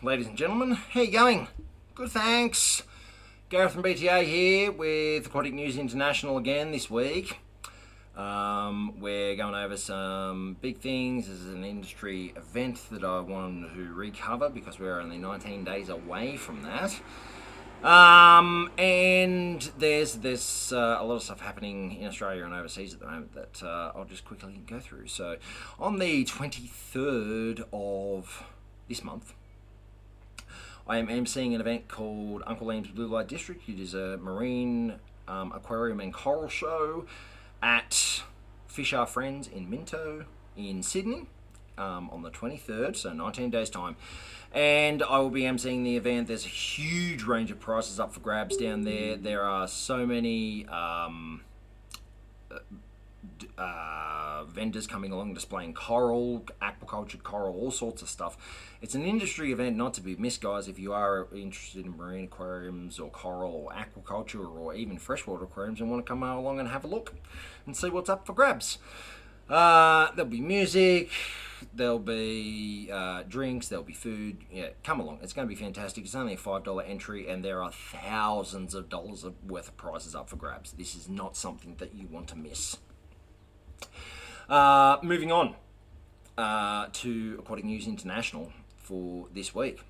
ladies and gentlemen. How you going? Good, thanks. Gareth from BTA here with Aquatic News International again this week. We're going over some big things. This is an industry event that I wanted to recover because we're only 19 days away from that. And there's a lot of stuff happening in Australia and overseas at the moment that I'll just quickly go through. So on the 23rd of this month, I am emceeing an event called Uncle Liam's Blue Light District. It is a marine aquarium and coral show at Fish Are Friends in Minto in Sydney on the 23rd, so 19 days time. And I will be emceeing the event. There's a huge range of prizes up for grabs down there. There are so many vendors coming along displaying coral, aquaculture coral, all sorts of stuff. It's an industry event not to be missed, guys. If you are interested in marine aquariums or coral or aquaculture or even freshwater aquariums and want to come along and have a look and see what's up for grabs. There'll be music, there'll be drinks, there'll be food. Yeah, come along. It's going to be fantastic. It's only a $5 entry and there are thousands of dollars worth of prizes up for grabs. This is not something that you want to miss. Moving on to Aquatic News International for this week.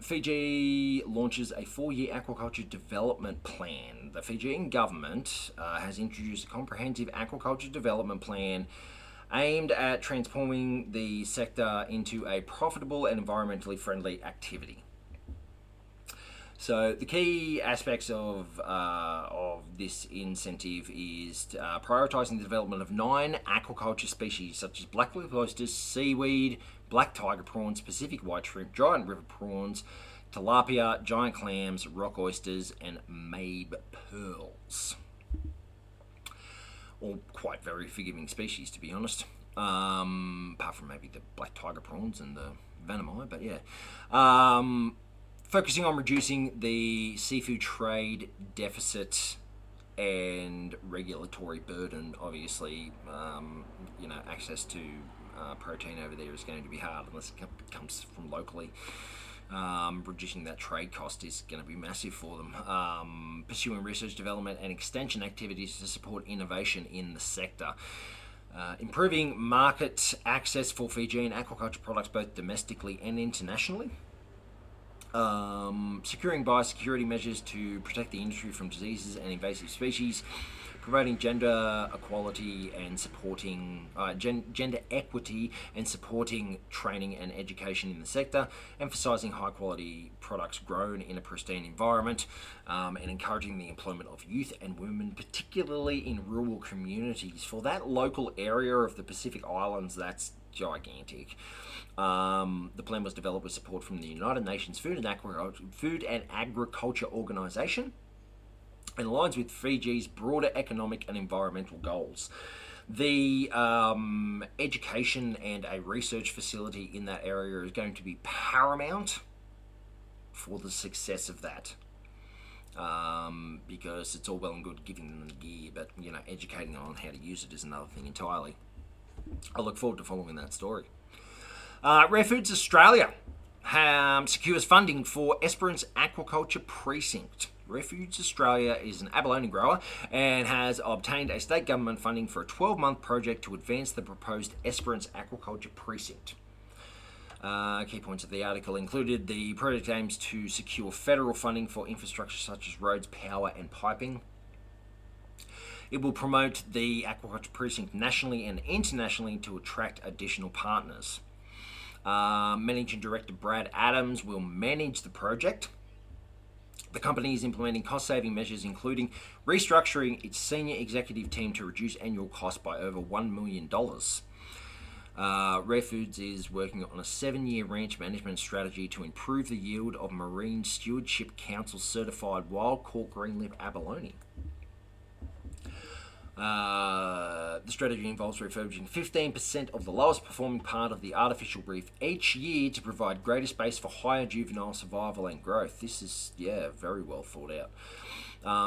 Fiji launches a 4-year aquaculture development plan. The Fijian government has introduced a comprehensive aquaculture development plan aimed at transforming the sector into a profitable and environmentally friendly activity. So the key aspects of this incentive is prioritising the development of 9 aquaculture species such as blacklip oysters, seaweed, black tiger prawns, Pacific white shrimp, giant river prawns, tilapia, giant clams, rock oysters, and mabe pearls. All quite very forgiving species, to be honest. Apart from maybe the black tiger prawns and the venomai, but yeah. Focusing on reducing the seafood trade deficit and regulatory burden. Obviously, access to protein over there is going to be hard unless it comes from locally. Reducing that trade cost is going to be massive for them. Pursuing research, development, and extension activities to support innovation in the sector. Improving market access for Fijian aquaculture products both domestically and internationally. Securing biosecurity measures to protect the industry from diseases and invasive species, promoting gender equality and supporting gender equity and supporting training and education in the sector, emphasising high quality products grown in a pristine environment, and encouraging the employment of youth and women, particularly in rural communities. For that local area of the Pacific Islands, that's gigantic. The plan was developed with support from the United Nations Food and Agriculture Organization and aligns with Fiji's broader economic and environmental goals. The education and a research facility in that area is going to be paramount for the success of that. Because it's all well and good giving them the gear, but educating them on how to use it is another thing entirely. I look forward to following that story. Rare Foods Australia secures funding for Esperance Aquaculture Precinct. Rare Foods Australia is an abalone grower and has obtained a state government funding for a 12-month project to advance the proposed Esperance Aquaculture Precinct. Key points of the article included the project aims to secure federal funding for infrastructure such as roads, power, and piping. It will promote the aquaculture precinct nationally and internationally to attract additional partners. Managing Director Brad Adams will manage the project. The company is implementing cost-saving measures, including restructuring its senior executive team to reduce annual costs by over $1 million. Rare Foods is working on a 7-year ranch management strategy to improve the yield of Marine Stewardship Council certified wild caught greenlip abalone. The strategy involves refurbishing 15% of the lowest performing part of the artificial reef each year to provide greater space for higher juvenile survival and growth. This is, very well thought out.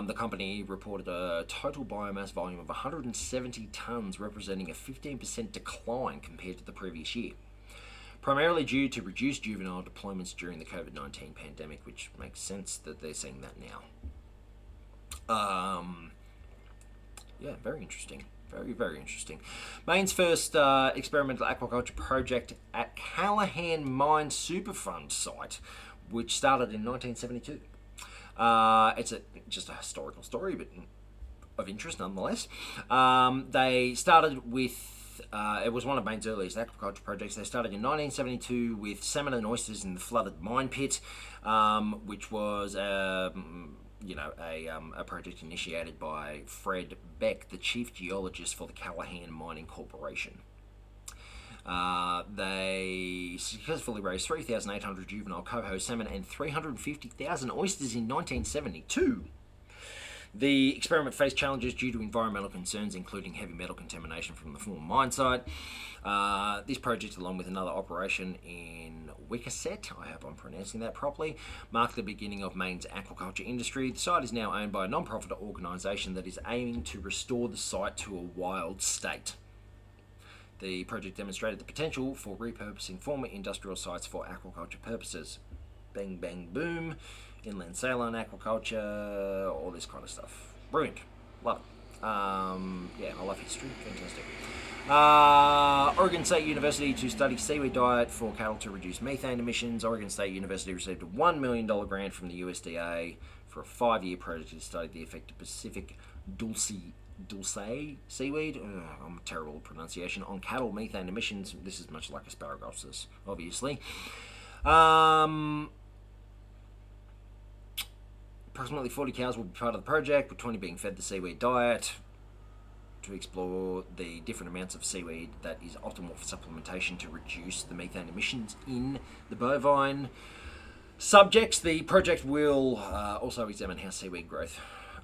The company reported a total biomass volume of 170 tonnes, representing a 15% decline compared to the previous year. primarily due to reduced juvenile deployments during the COVID-19 pandemic, which makes sense that they're seeing that now. Yeah, very interesting. Very, very interesting. Maine's first experimental aquaculture project at Callahan Mine Superfund site, which started in 1972. It's just a historical story, but of interest nonetheless. They started with, it was one of Maine's earliest aquaculture projects. They started in 1972 with salmon and oysters in the flooded mine pit, which was a project initiated by Fred Beck, the chief geologist for the Callahan Mining Corporation. They successfully raised 3,800 juvenile coho salmon and 350,000 oysters in 1972. The experiment faced challenges due to environmental concerns, including heavy metal contamination from the former mine site. This project, along with another operation in Wickerset, I hope I'm pronouncing that properly, marked the beginning of Maine's aquaculture industry. The site is now owned by a non-profit organisation that is aiming to restore the site to a wild state. The project demonstrated the potential for repurposing former industrial sites for aquaculture purposes. Bang, bang, boom. Inland saline aquaculture, all this kind of stuff. Brilliant. Love it. Yeah, I love history. Fantastic. Oregon State University to study seaweed diet for cattle to reduce methane emissions. Oregon State University received a $1 million grant from the USDA for a 5-year project to study the effect of Pacific dulce seaweed, I'm terrible at pronunciation, on cattle methane emissions. This is much like asparagus, obviously. Approximately 40 cows will be part of the project, with 20 being fed the seaweed diet to explore the different amounts of seaweed that is optimal for supplementation to reduce the methane emissions in the bovine subjects. The project will also examine how seaweed growth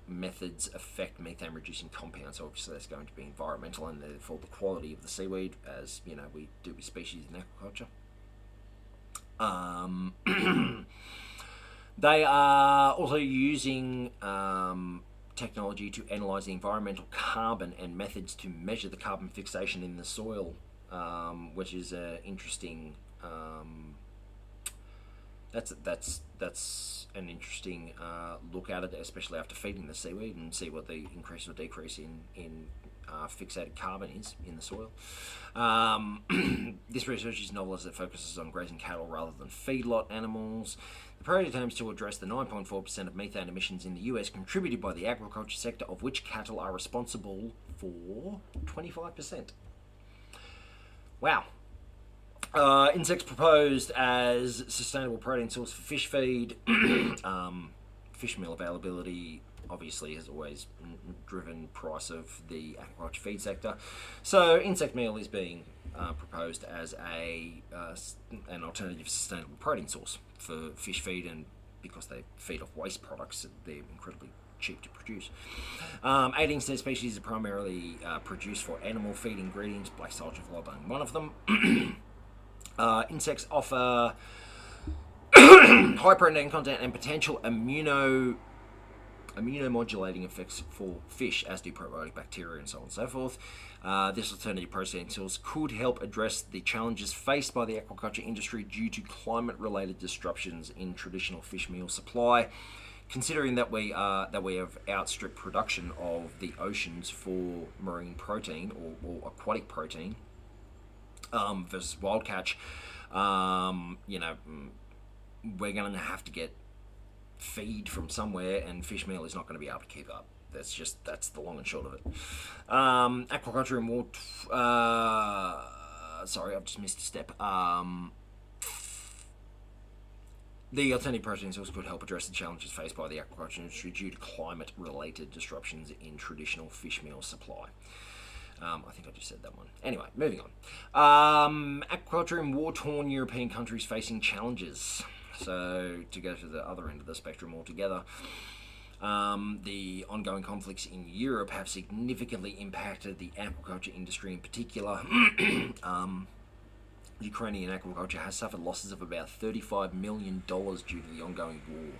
methods affect methane reducing compounds. So obviously that's going to be environmental and therefore the quality of the seaweed, as you know we do with species in aquaculture. They are also using technology to analyse the environmental carbon and methods to measure the carbon fixation in the soil, which is interesting. That's an interesting look at it, especially after feeding the seaweed, and see what the increase or decrease in fixated carbon is in the soil. This research is novel as it focuses on grazing cattle rather than feedlot animals. The project aims to address the 9.4% of methane emissions in the US contributed by the agriculture sector, of which cattle are responsible for 25%. Wow. Insects proposed as sustainable protein source for fish feed. Fish meal availability obviously has always driven price of the aquaculture feed sector. So insect meal is being proposed as an alternative sustainable protein source for fish feed, and because they feed off waste products, they're incredibly cheap to produce. 8 insect species are primarily produced for animal feed ingredients, black soldier fly being one of them. Insects offer high protein content and potential immunomodulating effects for fish, as do probiotic bacteria and so on and so forth. This alternative protein source could help address the challenges faced by the aquaculture industry due to climate-related disruptions in traditional fish meal supply. Considering that we have outstripped production of the oceans for marine protein or aquatic protein versus wild catch, we're going to have to get feed from somewhere, and fish meal is not going to be able to keep up. That's the long and short of it. Aquaculture and water. Sorry, I've just missed a step. The alternative protein source could help address the challenges faced by the aquaculture industry due to climate-related disruptions in traditional fish meal supply. I think I just said that one. Anyway, moving on. Aquaculture in war-torn European countries facing challenges. So, to go to the other end of the spectrum altogether, the ongoing conflicts in Europe have significantly impacted the aquaculture industry in particular. Ukrainian aquaculture has suffered losses of about $35 million due to the ongoing war.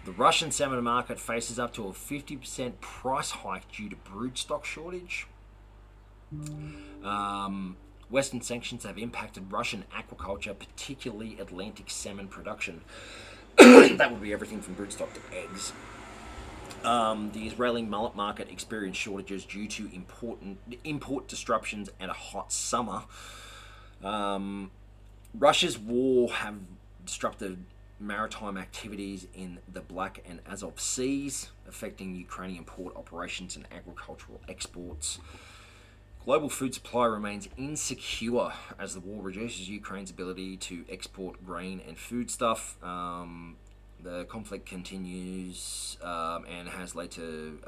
The Russian salmon market faces up to a 50% price hike due to broodstock shortage. Western sanctions have impacted Russian aquaculture, particularly Atlantic salmon production. That would be everything from broodstock to eggs. The Israeli mullet market experienced shortages due to import disruptions and a hot summer. Russia's war have disrupted maritime activities in the Black and Azov Seas, affecting Ukrainian port operations and agricultural exports. Global food supply remains insecure as the war reduces Ukraine's ability to export grain and foodstuff. The conflict continues and has led to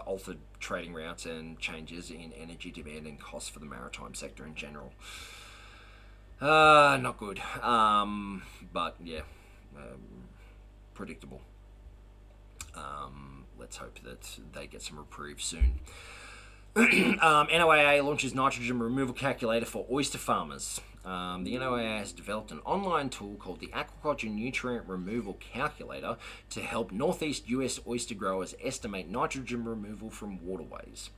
altered trading routes and changes in energy demand and costs for the maritime sector in general. Not good. But yeah, predictable. Let's hope that they get some reprieve soon. NOAA launches nitrogen removal calculator for oyster farmers. The NOAA has developed an online tool called the Aquaculture Nutrient Removal Calculator to help Northeast US oyster growers estimate nitrogen removal from waterways.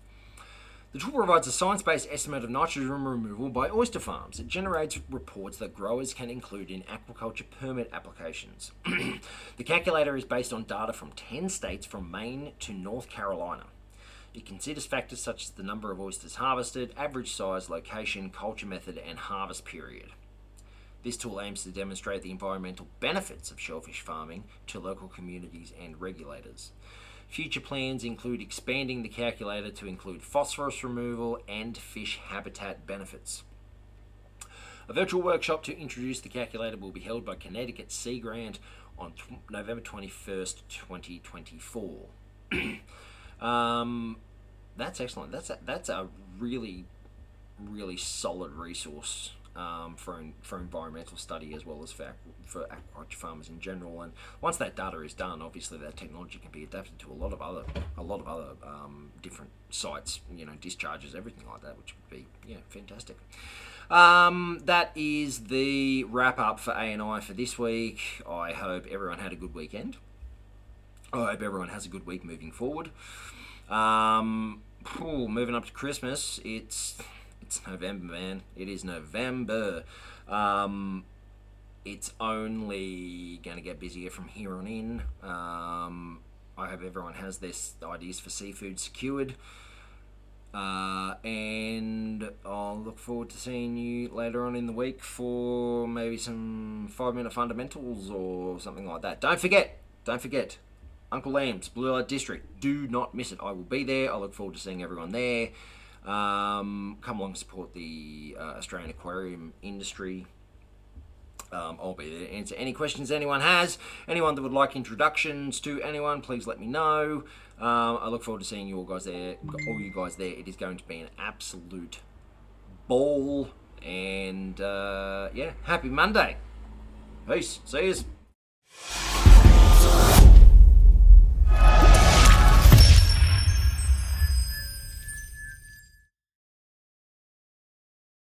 The tool provides a science-based estimate of nitrogen removal by oyster farms. It generates reports that growers can include in aquaculture permit applications. The calculator is based on data from 10 states from Maine to North Carolina. It considers factors such as the number of oysters harvested, average size, location, culture method, and harvest period. This tool aims to demonstrate the environmental benefits of shellfish farming to local communities and regulators. Future plans include expanding the calculator to include phosphorus removal and fish habitat benefits. A virtual workshop to introduce the calculator will be held by Connecticut Sea Grant on November 21st, 2024. That's excellent. That's a really, really solid resource for environmental study as well as for aquaculture farmers in general. And once that data is done, obviously that technology can be adapted to a lot of other different sites, discharges, everything like that, which would be fantastic. That is the wrap up for ANI for this week. I hope everyone had a good weekend. I hope everyone has a good week moving forward. Moving up to Christmas, it's November, man. It is November. It's only going to get busier from here on in. I hope everyone has their ideas for seafood secured. And I'll look forward to seeing you later on in the week for maybe some 5-minute fundamentals or something like that. Don't forget, Uncle Lamb's Blue Light District. Do not miss it. I will be there. I look forward to seeing everyone there. Come along and support the Australian aquarium industry. I'll be there to answer any questions anyone has. Anyone that would like introductions to anyone, please let me know. I look forward to seeing you all guys there. All you guys there. It is going to be an absolute ball. And happy Monday. Peace. See yous.